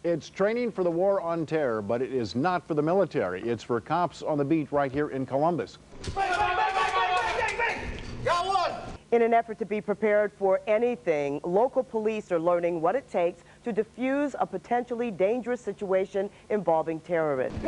It's training for the war on terror, but it is not for the military. It's for cops on the beat right here in Columbus. Got one! In an effort to be prepared for anything, local police are learning what it takes to defuse a potentially dangerous situation involving terrorists.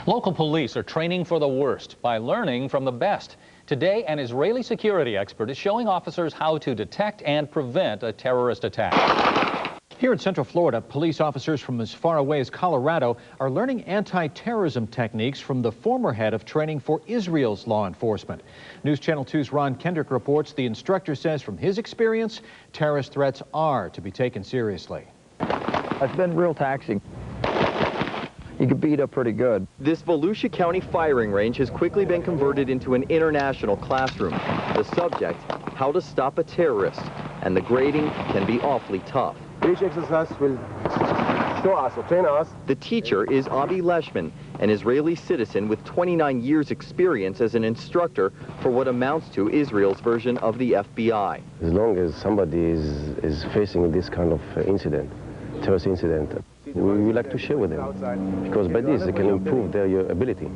Local police are training for the worst by learning from the best. Today, an Israeli security expert is showing officers how to detect and prevent a terrorist attack. Here in Central Florida, police officers from as far away as Colorado are learning anti-terrorism techniques from the former head of training for Israel's law enforcement. News Channel 2's Ron Kendrick reports the instructor says from his experience, terrorist threats are to be taken seriously. It's been real taxing. You get beat up pretty good. This Volusia County firing range has quickly been converted into an international classroom. The subject, how to stop a terrorist, and the grading can be awfully tough. Each exercise will show us or train us. The teacher is Avi Leshman, an Israeli citizen with 29 years experience as an instructor for what amounts to Israel's version of the FBI. As long as somebody is facing this kind of incident, terrorist incident, we like to share with them, because by this they can improve their ability.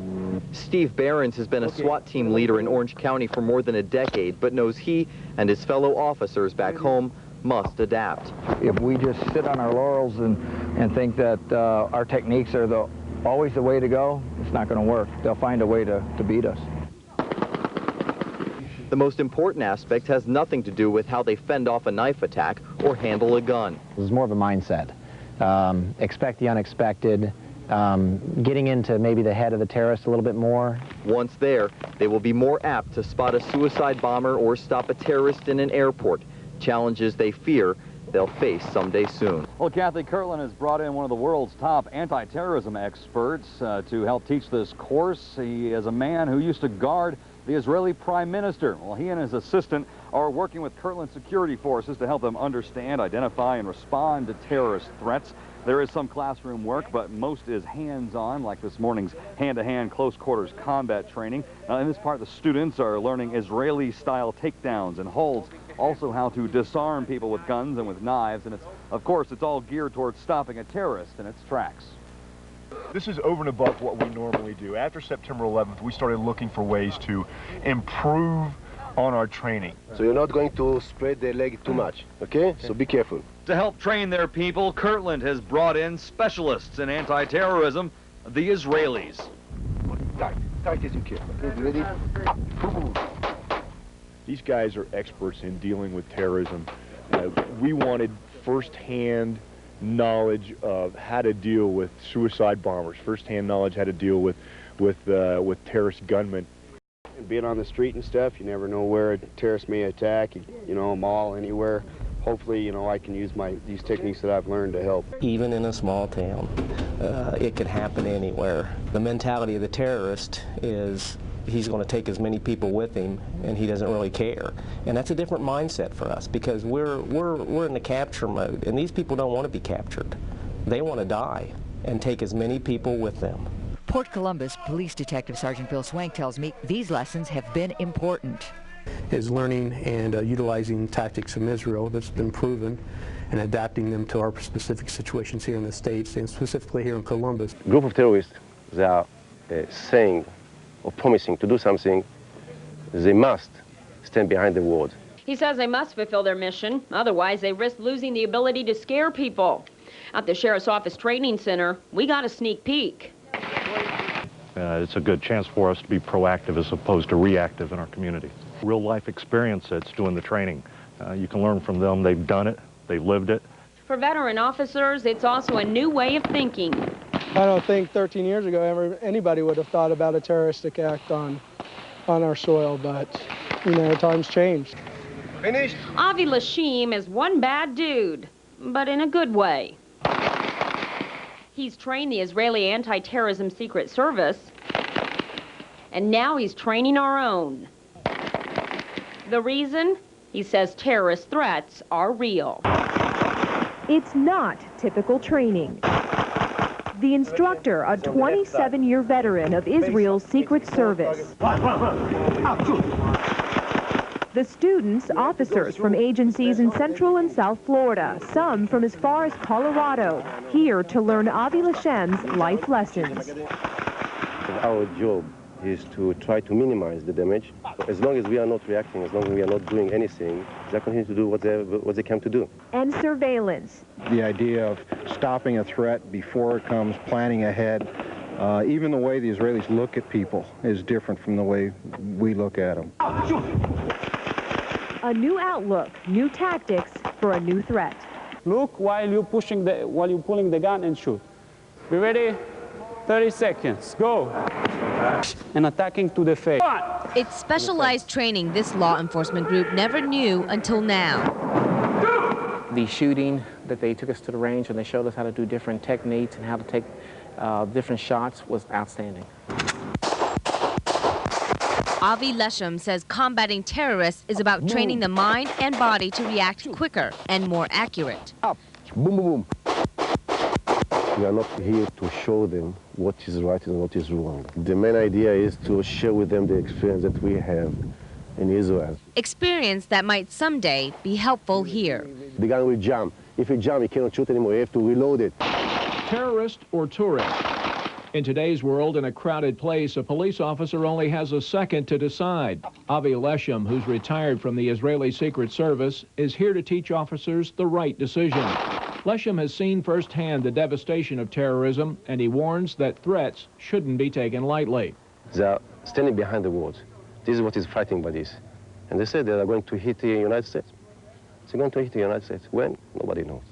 Steve Behrens has been a SWAT team leader in Orange County for more than a decade, but knows he and his fellow officers back home must adapt. If we just sit on our laurels and think that our techniques are always the way to go, it's not going to work. They'll find a way to beat us. The most important aspect has nothing to do with how they fend off a knife attack or handle a gun. It's more of a mindset. Expect the unexpected, getting into maybe the head of the terrorist a little bit more. Once there, they will be more apt to spot a suicide bomber or stop a terrorist in an airport, challenges they fear they'll face someday soon. Well, Kathy Kirtland has brought in one of the world's top anti-terrorism experts to help teach this course. He is a man who used to guard the Israeli Prime Minister. Well, he and his assistant are working with Kirtland security forces to help them understand, identify, and respond to terrorist threats. There is some classroom work, but most is hands-on, like this morning's hand-to-hand close-quarters combat training. In this part, the students are learning Israeli-style takedowns and holds, also how to disarm people with guns and with knives, and of course, it's all geared towards stopping a terrorist in its tracks. This is over and above what we normally do. After September 11th, we started looking for ways to improve on our training. So you're not going to spread the leg too much, okay? So be careful. To help train their people, Kirtland has brought in specialists in anti-terrorism, the Israelis. Tight as you can. Okay, ready? These guys are experts in dealing with terrorism. We wanted first-hand knowledge of how to deal with suicide bombers, first-hand knowledge how to deal with terrorist gunmen. Being on the street and stuff, you never know where a terrorist may attack, you know, a mall, anywhere. Hopefully, you know, I can use these techniques that I've learned to help. Even in a small town, it can happen anywhere. The mentality of the terrorist is he's going to take as many people with him, and he doesn't really care. And that's a different mindset for us, because we're in the capture mode, and these people don't want to be captured. They want to die and take as many people with them. Port Columbus Police Detective Sergeant Bill Swank tells me these lessons have been important. Is learning and utilizing tactics from Israel that's been proven and adapting them to our specific situations here in the States, and specifically here in Columbus. A group of terrorists, they are saying or promising to do something, they must stand behind the word. He says they must fulfill their mission, otherwise they risk losing the ability to scare people. At the Sheriff's Office Training Center, we got a sneak peek. It's a good chance for us to be proactive as opposed to reactive in our community. Real life experience that's doing the training. You can learn from them. They've done it. They've lived it. For veteran officers, it's also a new way of thinking. I don't think 13 years ago anybody would have thought about a terroristic act on our soil, but, you know, times changed. Finished? Avi Lashim is one bad dude, but in a good way. He's trained the Israeli Anti-Terrorism Secret Service, and now he's training our own. The reason? He says terrorist threats are real. It's not typical training. The instructor, a 27-year veteran of Israel's Secret Service. The students, officers from agencies in Central and South Florida, some from as far as Colorado, here to learn Avi Lashem's life lessons. Our job is to try to minimize the damage. As long as we are not reacting, as long as we are not doing anything, they continue to do what they came to do. And surveillance. The idea of stopping a threat before it comes, planning ahead, even the way the Israelis look at people is different from the way we look at them. A new outlook, new tactics for a new threat. Look while you're pulling the gun and shoot. Be ready? 30 seconds. Go. And attacking to the face. It's specialized training this law enforcement group never knew until now. The shooting that they took us to the range and they showed us how to do different techniques and how to take different shots was outstanding. Avi Leshem says combating terrorists is about training the mind and body to react quicker and more accurate. Up. Boom, boom, boom. We are not here to show them what is right and what is wrong. The main idea is to share with them the experience that we have in Israel. Experience that might someday be helpful here. The gun will jump. If it jumps, you cannot shoot anymore. You have to reload it. Terrorist or tourist? In today's world, in a crowded place, a police officer only has a second to decide. Avi Leshem, who's retired from the Israeli Secret Service, is here to teach officers the right decision. Leshem has seen firsthand the devastation of terrorism, and he warns that threats shouldn't be taken lightly. They are standing behind the walls. This is what is fighting bodies. And they say they are going to hit the United States. They're going to hit the United States. When? Nobody knows.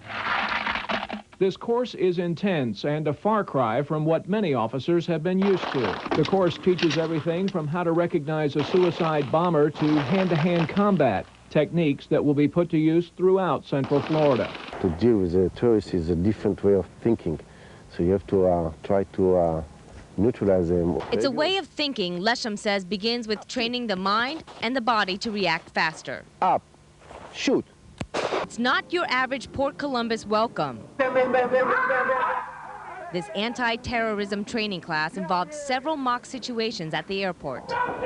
This course is intense and a far cry from what many officers have been used to. The course teaches everything from how to recognize a suicide bomber to hand-to-hand combat, techniques that will be put to use throughout Central Florida. To deal with a terrorist is a different way of thinking. So you have to try to neutralize them. It's a way of thinking, Leshem says, begins with training the mind and the body to react faster. Up. Shoot. It's not your average Port Columbus welcome. This anti-terrorism training class involved several mock situations at the airport. Don't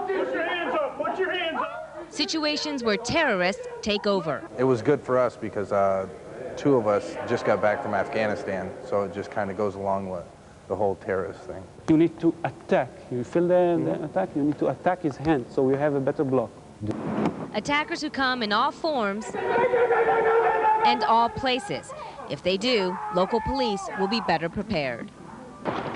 put your hands up! Put your hands up! Situations where terrorists take over. It was good for us because two of us just got back from Afghanistan, so it just kind of goes along with the whole terrorist thing. You need to attack. You feel the attack, you need to attack his hand so you have a better block. Attackers who come in all forms and all places. If they do, local police will be better prepared.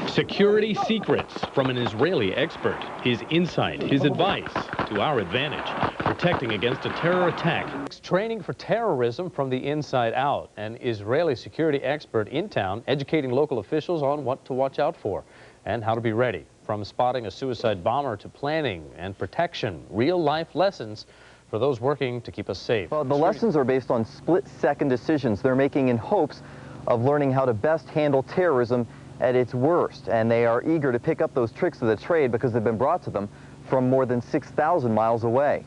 Security secrets from an Israeli expert. His insight, his advice to our advantage. Protecting against a terror attack. Training for terrorism from the inside out. An Israeli security expert in town educating local officials on what to watch out for and how to be ready. From spotting a suicide bomber to planning and protection. Real-life lessons for those working to keep us safe. Well, the lessons are based on split-second decisions they're making in hopes of learning how to best handle terrorism at its worst. And they are eager to pick up those tricks of the trade because they've been brought to them from more than 6,000 miles away.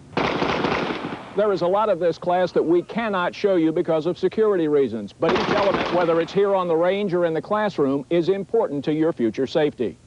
There is a lot of this class that we cannot show you because of security reasons, but each element, whether it's here on the range or in the classroom, is important to your future safety.